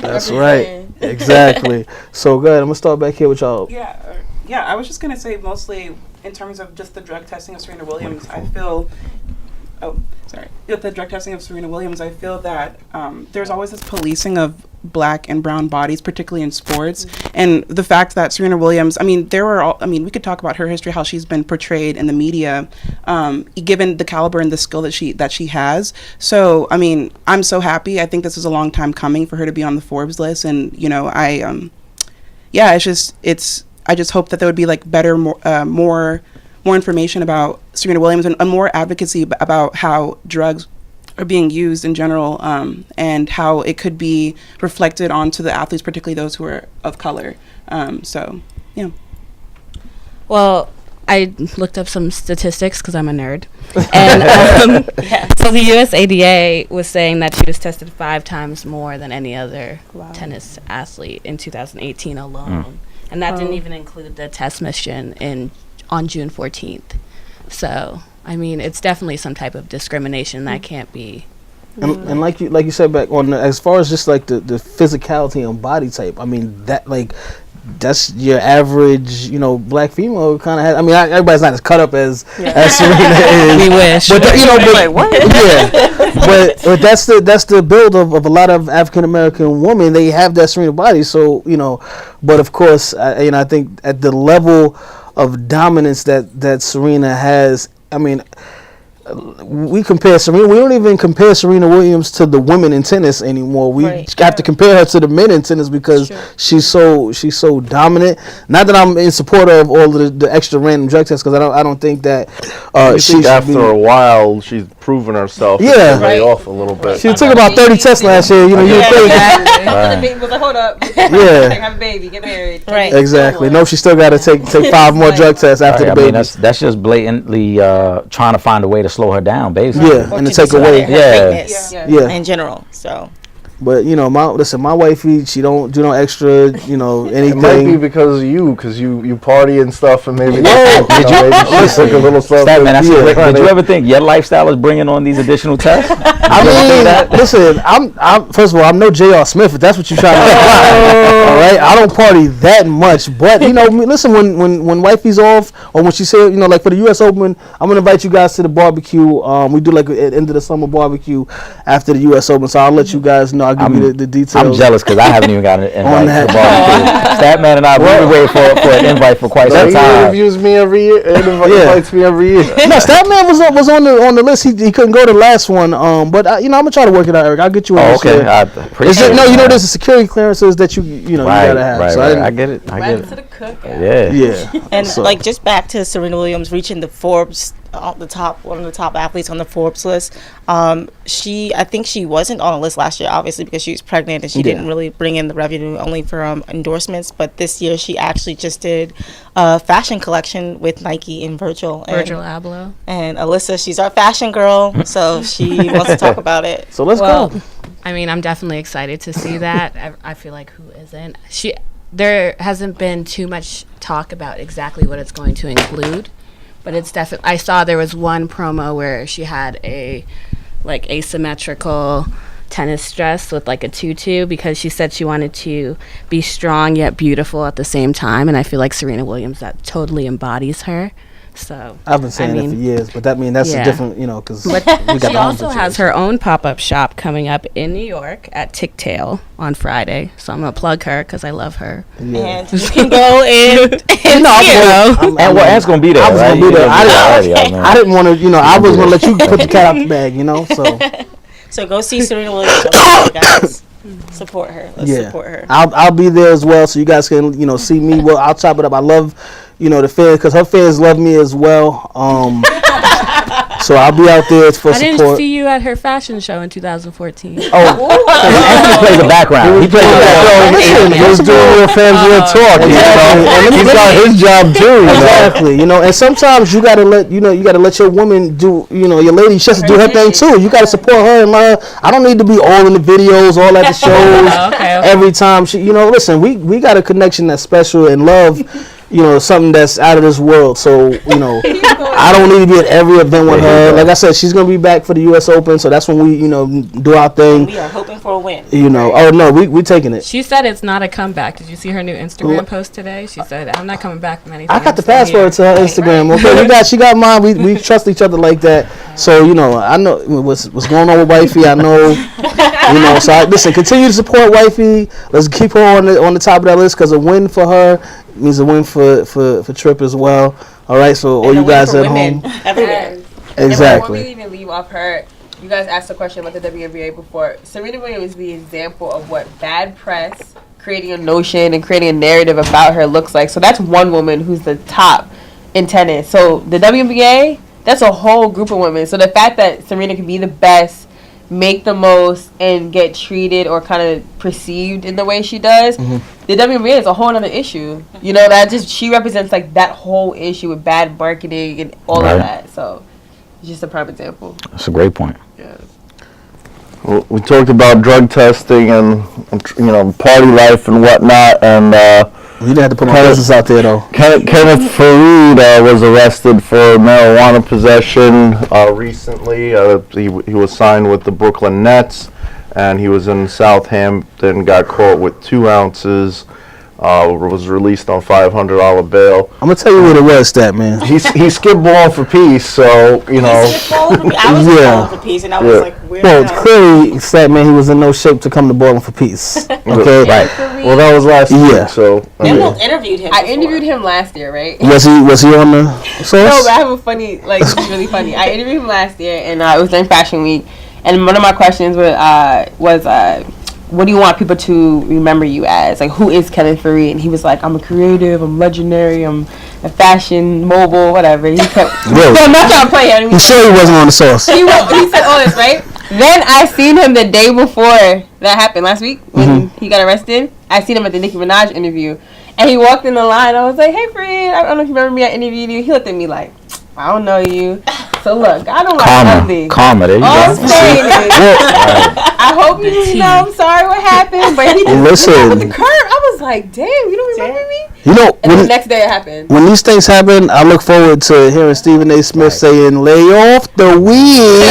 That's right. Exactly. So good. I'm gonna start back here with y'all. Yeah. I was just gonna say mostly in terms of just the drug testing of Serena Williams. I feel. With the drug testing of Serena Williams, I feel that there's always this policing of black and brown bodies, particularly in sports, and the fact that Serena Williams, we could talk about her history, how she's been portrayed in the media, given the caliber and the skill that she has. So, I mean, I'm so happy. I think this is a long time coming for her to be on the Forbes list, and you know, I just hope that there would be like better, more information about Serena Williams and more advocacy about how drugs are being used in general, and how it could be reflected onto the athletes, particularly those who are of color. Well, I looked up some statistics because I'm a nerd. And so the USADA was saying that she was tested 5 times more than any other tennis athlete in 2018 alone. And that didn't even include the test mission on June 14th. So, I mean, it's definitely some type of discrimination that can't be. And like you said back on as far as just like the physicality and body type, I mean that's your average, you know, black female kind of has. I mean, everybody's not as cut up as Serena is. We wish. But but that's the build of a lot of African American women. They have that Serena body, so you know. But of course, I think at the level of dominance that Serena has, I mean, we compare Serena. We don't even compare Serena Williams to the women in tennis anymore. We have to compare her to the men in tennis because she's so dominant. Not that I'm in support of all of the extra random drug tests because I don't think that she after a while she's proven herself. Yeah, lay off a little bit. She took about 30 tests last year. You know, you think. Hold up. Yeah. Have a baby, get married. Right. Exactly. No, she still got to take 5 more drug tests after the baby. I mean, that's just blatantly trying to find a way to slow her down, basically. Yeah, and to take away in general. So. But you know, my wifey, she don't do no extra, you know, anything. It might be because you party and stuff, and maybe maybe she's like a little something. Did you ever think your lifestyle is bringing on these additional tests? I mean, listen, I'm first of all, I'm no J.R. Smith, if that's what you're trying to imply. All right, I don't party that much, but you know, listen, when wifey's off, or when she said, you know, like for the U.S. Open, I'm gonna invite you guys to the barbecue. We do like an end of the summer barbecue after the U.S. Open, so I'll let you guys know. I'll give you the details. I'm jealous because I haven't even got an invite that. to the barbecue. Statman and I we've been waiting for an invite for quite some He time. interviews me every year. Invites me every year. No, Statman was on the list. He couldn't go to the last one. But I'm gonna try to work it out, Eric. I'll get you on. Okay, I appreciate it. No, there's a security clearances that you gotta have. Right, so right. I get it. To the cookout. Yeah. And like just back to Serena Williams reaching the Forbes one of the top athletes on the Forbes list. I think she wasn't on the list last year, obviously because she was pregnant and she didn't really bring in the revenue, only for endorsements. But this year she actually just did a fashion collection with Nike and Virgil Abloh. And Alyssa, she's our fashion girl, so she wants to talk about it. So let's go. I mean, I'm definitely excited to see that. I feel like who isn't? There hasn't been too much talk about exactly what it's going to include. But it's definitely. I saw there was one promo where she had a asymmetrical tennis dress with like a tutu because she said she wanted to be strong yet beautiful at the same time, and I feel like Serena Williams that totally embodies her. So I've been saying it for years, but that's a different, because But she also has her own pop-up shop coming up in New York at Ticktail on Friday. So I'm gonna plug her because I love her. Yeah. And you can go in. And Ant's gonna be there. I was gonna be there. I didn't want to. I was gonna let you put the cat out the bag. So. So go see Serena Williams, guys. Support her. Let's support her. I'll be there as well, so you guys can see me. Well, I'll chop it up. I love the fans because her fans love me as well. So I'll be out there for support. I didn't see you at her fashion show in 2014. Oh, he played the background. He played the background. He was doing Real Fans Real Talk. He's got his job too. Exactly. And sometimes you gotta let your woman do. Your lady, she has to do her thing too. You gotta support her and let her. I don't need to be all in the videos, all at the shows. Every time she. Listen, we got a connection that's special and love. Something that's out of this world. So, I don't need to be at every event with her. Like I said, she's going to be back for the U.S. Open, so that's when we, do our thing. We are hoping for a win. Oh, no, we taking it. She said it's not a comeback. Did you see her new Instagram post today? She said, I'm not coming back from anything. I got the password to her Instagram. Okay, she got mine. We trust each other like that. So, I know what's going on with Wifey. I know, so listen, continue to support Wifey. Let's keep her on the top of that list because a win for her means a win for Trip as well. All right, so all you guys at home. Everywhere. Exactly. And before we even leave off her, you guys asked a question about the WNBA before. Serena Williams is the example of what bad press, creating a notion and creating a narrative about her looks like. So that's one woman who's the top in tennis. So the WNBA, that's a whole group of women. So the fact that Serena can be the best, make the most, and get treated or kind of perceived in the way she does, the WNBA is a whole other issue. She represents like that whole issue with bad marketing and all of that. So it's just a prime example. That's a great point. Yeah. Well, we talked about drug testing and party life and whatnot, and you didn't have to put my business out there though. Kenneth Farid was arrested for marijuana possession recently. He was signed with the Brooklyn Nets, and he was in Southampton. Got caught with 2 ounces. Was released on $500 bail. I'm gonna tell you what it was, Statman. He skipped ball for peace, so I was balling for peace, and I was like, where? Well, clearly, Statman, he was in no shape to come to Balling for Peace. Okay, right. Well, that was last week. So interviewed him. I interviewed him last year, right? Was he on the source? No, but I have a funny, it's really funny. I interviewed him last year, and it was during Fashion Week, and one of my questions was what do you want people to remember you as? Like, who is Kenneth Farid? And he was like, I'm a creative, I'm legendary, I'm a fashion, mobile, whatever. He kept, really? So I'm not trying to play him. You sure he wasn't on the source? He said all this, right? Then I seen him the day before that happened, last week, when he got arrested. I seen him at the Nicki Minaj interview. And he walked in the line. I was like, hey, Farid, I don't know if you remember me. I interviewed you. He looked at me like, I don't know you. So look, I don't like ugly. Karma, there you All go. I'm saying is, I hope you know I'm sorry what happened, but he just with the curve. I was like, damn, you don't remember me? And the next day it happened. When these things happen, I look forward to hearing Stephen A. Smith saying, lay off the weed.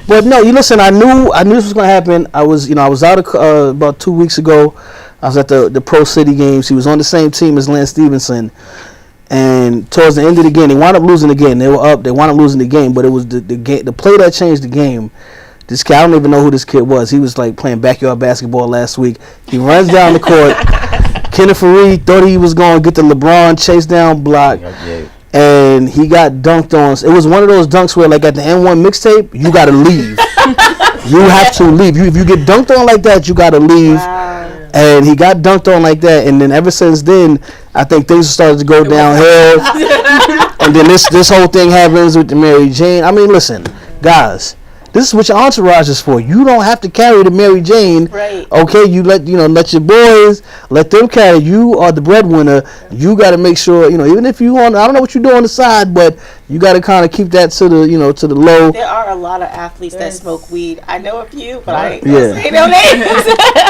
But no, you listen, I knew this was going to happen. I was out about 2 weeks ago. I was at the Pro City games. He was on the same team as Lance Stevenson. And towards the end of the game, they wound up losing the game. They were up. They wound up losing the game, but it was the play that changed the game. This kid, I don't even know who this kid was. He was like playing backyard basketball last week. He runs down the court. Kenneth Fareed thought he was going to get the LeBron chase down block. And he got dunked on. It was one of those dunks where, like, at the N1 mixtape, you got to leave. You have to leave. If you get dunked on like that, you got to leave. Wow. And he got dunked on like that. And then ever since then, I think things started to go downhill. And then this whole thing happens with the Mary Jane. I mean, listen, guys. This is what your entourage is for. You don't have to carry the Mary Jane. Right. Okay, let your boys, let them carry. You are the breadwinner. You got to make sure, even if you want, I don't know what you do on the side, but you got to kind of keep that to the, to the low. There are a lot of athletes that smoke weed. I know a few, but I ain't gonna say no names.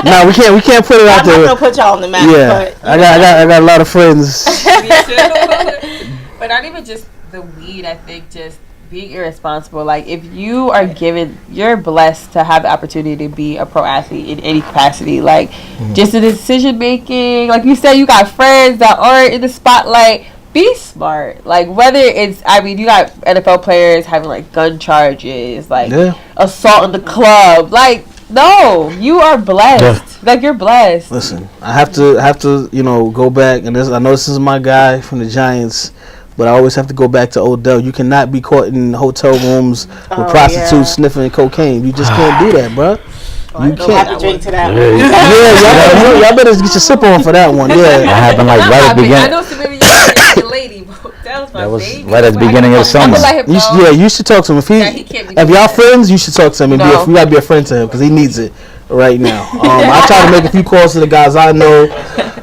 No, we can't put it out there. I'm not gonna put y'all on the map. Yeah, but, I got a lot of friends. Me too. But not even just the weed. I think just being irresponsible. Like, if you are given, you're blessed to have the opportunity to be a pro athlete in any capacity. Like, just the decision making. Like you said, you got friends that aren't in the spotlight. Be smart. Like, whether it's, you got NFL players having, like, gun charges, like, assault in the club. Like, no, you are blessed. Like, you're blessed. Listen, I have to, go back, and I know this is my guy from the Giants, but I always have to go back to Odell. You cannot be caught in hotel rooms with prostitutes sniffing cocaine. You just can't do that, bro. You can't. Have to drink to that. Y'all better get your sip on for that one. Yeah, that happened like right at the beginning. I know Samira, you're a lady, but that was baby. Right at the beginning of the summer. You should talk to him. If y'all friends, you should talk to him. You gotta be a friend to him because he needs it right now. I try to make a few calls to the guys I know,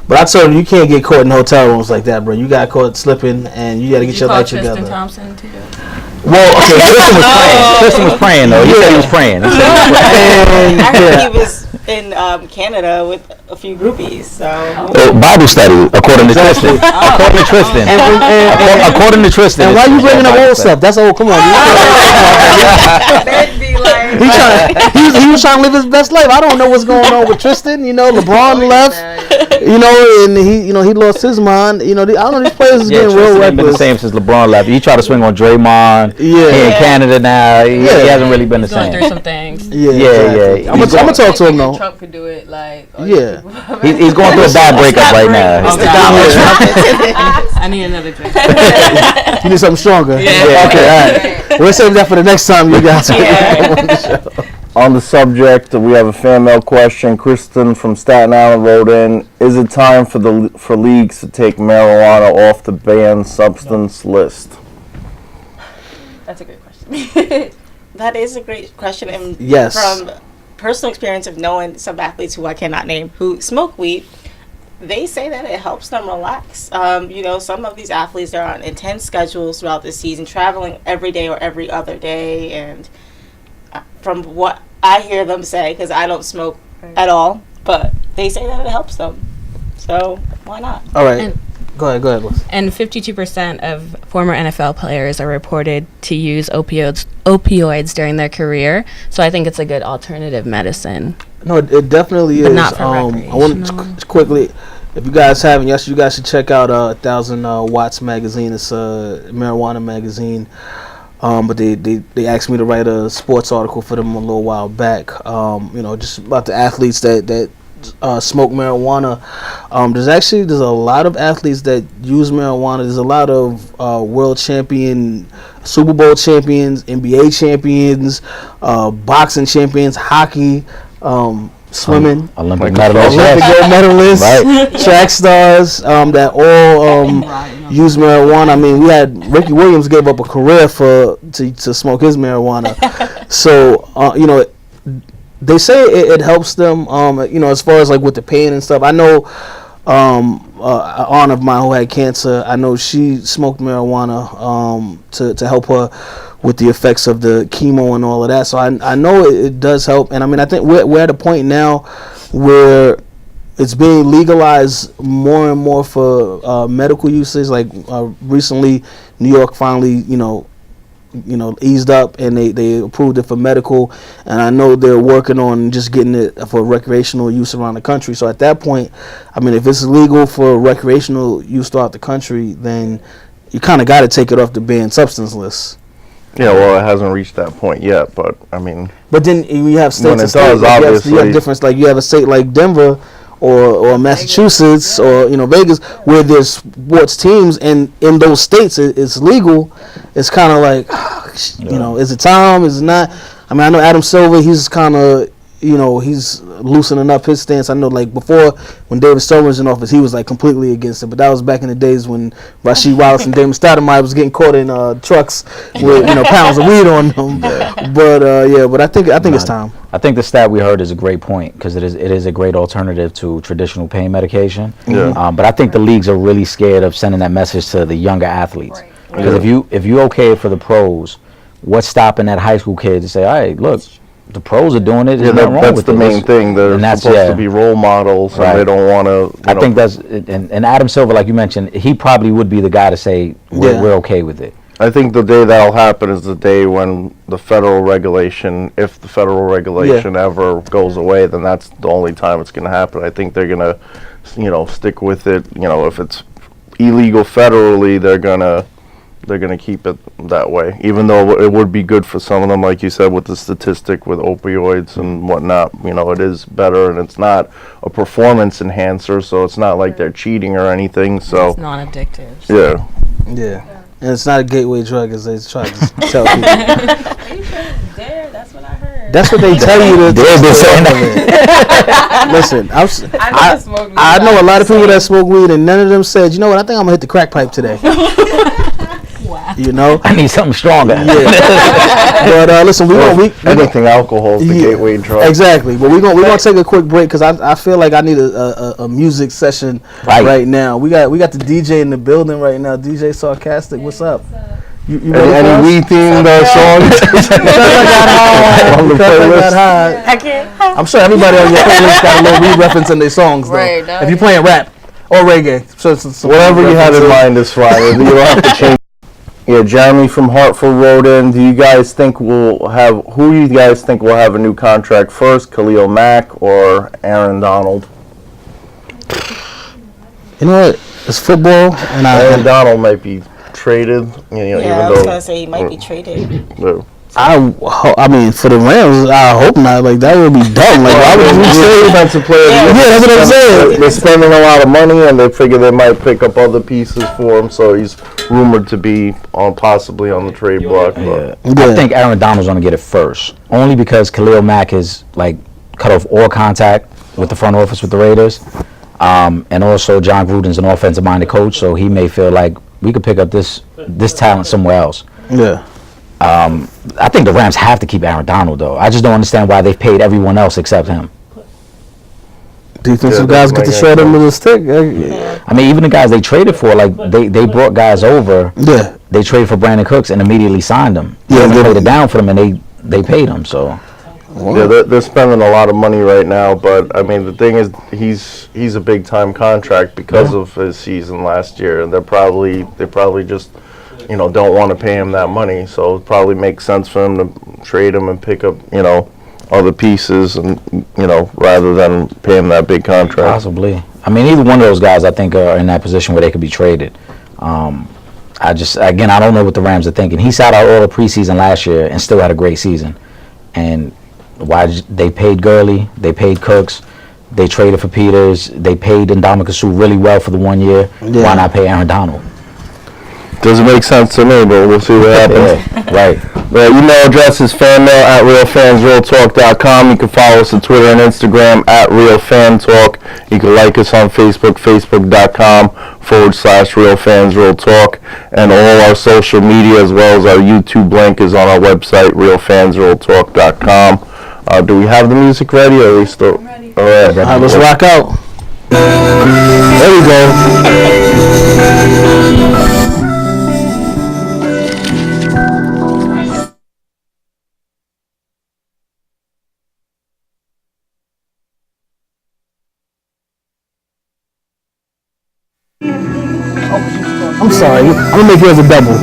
but I told him you can't get caught in hotel rooms like that, bro. You got caught slipping, and you got to get your life together. Tristan Thompson too. Well, okay, Tristan was praying. Tristan was praying, though. He said he was praying. I heard he was in Canada with a few groupies. So Bible study, according to Tristan. According to Tristan. According to Tristan. And why you bringing up old stuff? That's old. Come on. He was trying to live his best life. I don't know what's going on with Tristan. LeBron left. And he lost his mind. I don't know, these players is getting real reckless. Been the same since LeBron left. He tried to swing on Draymond. Yeah. He in Canada now. He hasn't really been the same. Going through some things. Yeah. I'm gonna talk to him though. Trump could do it. Like, he's going through a bad breakup right now. I need another drink. You need something stronger. Yeah. Okay. All right. We'll save that for the next time you guys on the show. On the subject, we have a fan mail question. Kristen from Staten Island wrote in, is it time for leagues to take marijuana off the banned substance list? That's a great question. That is a great question. And yes. From personal experience of knowing some athletes who I cannot name who smoke weed, they say that it helps them relax. Some of these athletes are on intense schedules throughout the season, traveling every day or every other day, and from what I hear them say, because I don't smoke at all, but they say that it helps them. So why not? All right. Go ahead. And 52% of former NFL players are reported to use opioids during their career. So I think it's a good alternative medicine. No, it definitely but is. Not for I want to quickly, if you guys haven't, you guys should check out 1000 Watts magazine. It's a marijuana magazine. But they asked me to write a sports article for them a little while back. Just about the athletes that smoke marijuana. There's a lot of athletes that use marijuana. There's a lot of world champion, Super Bowl champions, NBA champions, boxing champions, hockey, swimming, Olympic gold medalists, right. Track stars that all use marijuana. I mean, we had Ricky Williams gave up a career to smoke his marijuana. So they say it helps them. As far as like with the pain and stuff. I know an aunt of mine who had cancer. I know she smoked marijuana to help her with the effects of the chemo and all of that. So I know it does help. And I mean, I think we're at a point now where it's being legalized more and more for medical uses. Like recently, New York finally, eased up and they approved it for medical. And I know they're working on just getting it for recreational use around the country. So at that point, I mean, if it's legal for recreational use throughout the country, then you kind of got to take it off the banned substance list. Yeah, well, it hasn't reached that point yet, but I mean. But then you have states when and it states. does, Like obviously. you have difference. Like you have a state like Denver or Massachusetts or Vegas where there's sports teams, and in those states it's legal. It's kind of like is it time? Is it not? I mean, I know Adam Silver. He's kind of he's loosening up his stance. I know, like before, when David Stern was in office, he was like completely against it. But that was back in the days when Rasheed Wallace and Damon Stoudemire was getting caught in trucks with pounds of weed on them. But I think it's time. I think the stat we heard is a great point because it is a great alternative to traditional pain medication. Yeah. But I think the leagues are really scared of sending that message to the younger athletes. Because if you okay it for the pros, what's stopping that high school kid to say, all right, look, the pros are doing it. Yeah, that's the main thing. They're supposed to be role models, and they don't want to. I think that's and Adam Silver, like you mentioned, he probably would be the guy to say we're okay with it. I think the day that'll happen is the day when the federal regulation, if the federal regulation ever goes away, then that's the only time it's going to happen. I think they're going to, stick with it. If it's illegal federally, they're gonna keep it that way, even though it would be good for some of them, like you said, with the statistic with opioids and whatnot. It is better, and it's not a performance enhancer, so it's not like they're cheating or anything. So it's non-addictive. Yeah. And it's not a gateway drug, as they try to tell people. That's what I heard. That's what they tell you to. Listen, I know a lot of people that smoke weed, and none of them said, you know what, I think I'm gonna hit the crack pipe today. I need something stronger. But listen, anything alcohol is the gateway drug. Exactly. But we're gonna take a quick break because I feel like I need a music session right now. We got the DJ in the building right now. DJ Sarcastic, what's up? You any weed themed songs? I can't. I'm sure everybody on your playlist got a little weed reference in their songs, though. Right, if you're playing rap or reggae, whatever you had in mind is fine. You don't have to change. Yeah, Jeremy from Hartford wrote in. Do you guys think who you guys think will have a new contract first, Khalil Mack or Aaron Donald? You know what? It's football, and Aaron Donald might be traded. I was gonna say he might be traded. No. I mean, for the Rams, I hope not. Like, that would be dumb. Like, why would you say defensive players? Yeah, that's what I'm saying. They're spending a lot of money, and they figure they might pick up other pieces for him. So he's rumored to be possibly on the trade block. I think Aaron Donald's going to get it first, only because Khalil Mack is cut off all contact with the front office with the Raiders, and also John Gruden's an offensive-minded coach, so he may feel like we could pick up this talent somewhere else. Yeah. I think the Rams have to keep Aaron Donald, though. I just don't understand why they've paid everyone else except him. Defensive guys get the short end of the stick. I mean, even the guys they traded for, they brought guys over. Yeah. They traded for Brandon Cooks and immediately signed them. Yeah, they played it down for them, and they paid him. So. Yeah, they're spending a lot of money right now, but I mean the thing is he's a big time contract because of his season last year, and they probably just don't want to pay him that money, so it probably makes sense for him to trade him and pick up other pieces, and rather than pay him that big contract. Possibly. I mean, either one of those guys I think are in that position where they could be traded. I don't know what the Rams are thinking. He sat out all the preseason last year and still had a great season, and they paid Gurley, they paid Cooks, they traded for Peters, they paid Ndamukong Suh really well for the 1 year. Yeah. Why not pay Aaron Donald? Doesn't make sense to me, but we'll see what happens. Right. The email address is fanmail@realfansrealtalk.com. You can follow us on Twitter and Instagram @realfantalk. You can like us on Facebook, facebook.com/realfansrealtalk. And all our social media, as well as our YouTube link, is on our website, realfansrealtalk.com. Do we have the music ready, or are we still? All right. All right, let's rock out. There we go. I'm sorry. I'm gonna make yours a double.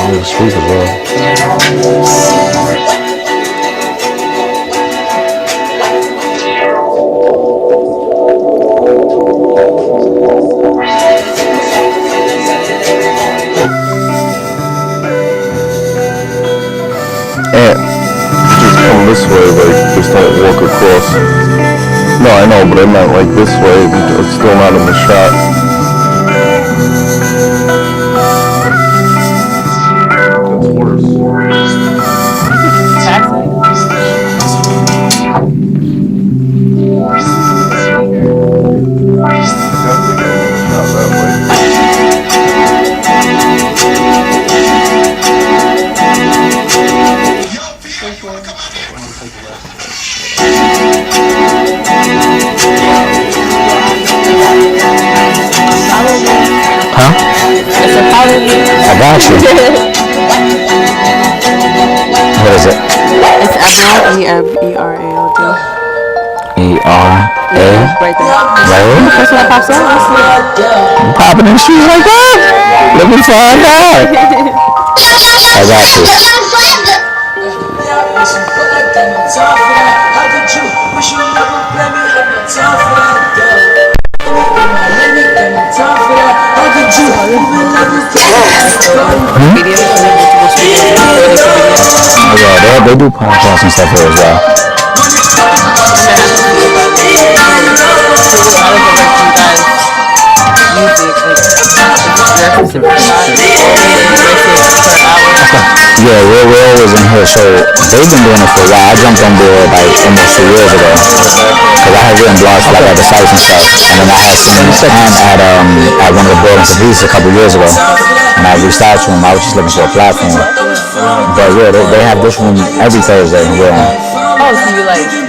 Oh, speaker, bro. And just come this way, like, just don't walk across. No, I know, but I meant like this way. It's still not in the shot. That's worse. Huh? I got you. What is it? It's Emerald, E-R-A-L-D. E-R-A? Right there. Right? First one that pops up. You popping in shoes like that? Let me find out. I got you. Yeah, they do podcasts and stuff here as well. Yeah, Will was in here, so they've been doing it for a while. I jumped on board like almost 2 years ago because I had written blogs for like other sites and stuff, and then I had seen Sam at one of the boarding communities a couple years ago, and I reached out to him. I was just looking for a platform, but yeah, they have this room every Thursday. We're on. Oh, so you like, okay.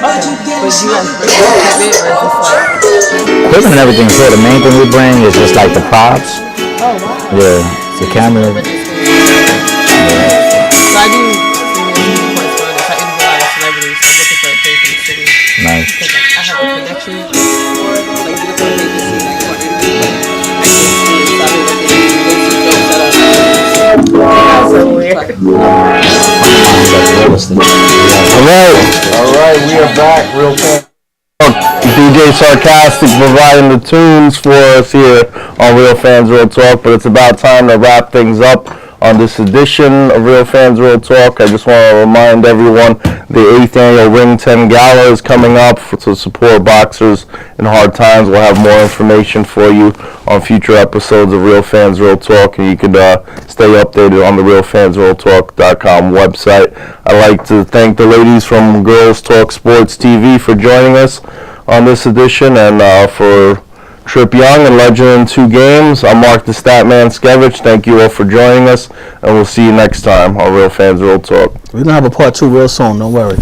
But you like bring equipment or just like? Equipment and everything's here. The main thing we bring is just like the props. Oh, wow. Yeah, the camera. So I do correspondence. I interview a lot of celebrities. So I'm looking for a place in the city. Nice. Because I have a connection for like beautiful agency, like for interview. I just so I've been looking at jokes so weird. All right, we are back, real fast. DJ Sarcastic providing the tunes for us here on Real Fans Real Talk, but it's about time to wrap things up on this edition of Real Fans Real Talk. I just want to remind everyone the 8th annual Ring 10 Gala is coming up to support boxers in hard times. We'll have more information for you on future episodes of Real Fans Real Talk, and you can stay updated on the realfansrealtalk.com website. I'd like to thank the ladies from Girls Talk Sports TV for joining us on this edition, and for Trip Young and Legend in 2 Games, I'm Mark the Statman Skevich. Thank you all for joining us, and we'll see you next time on Real Fans Real Talk. We're going to have a part 2 real soon, don't worry.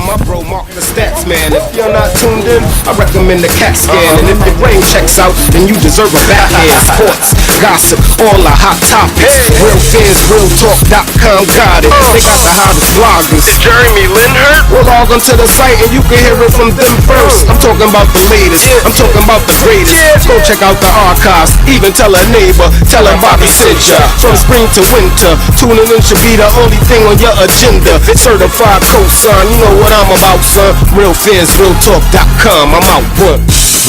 My bro, Mark the Stats Man. If you're not tuned in, I recommend the CAT scan. And if your brain checks out, then you deserve a backhand. Sports, gossip, all the hot topics. RealFansRealTalk.com got it. They got the hottest bloggers. Jeremy Linhart? Well, log on to the site and you can hear it from them first. I'm talking about the latest. I'm talking about the greatest. Go check out the archives. Even tell a neighbor. Tell him Bobby sent ya. From spring to winter, tuning in should be the only thing on your agenda. Certified co-sign, you know what I'm about, son. RealFansRealTalk.com. I'm out, what?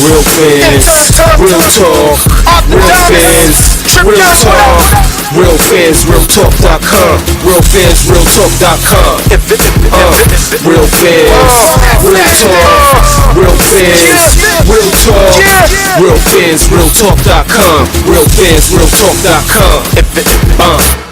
Real fans, real talk. Real fans, real talk. RealFansRealTalk.com. RealFansRealTalk.com. Real fans, real talk. Real fans, real talk. RealFansRealTalk.com. RealFansRealTalk.com.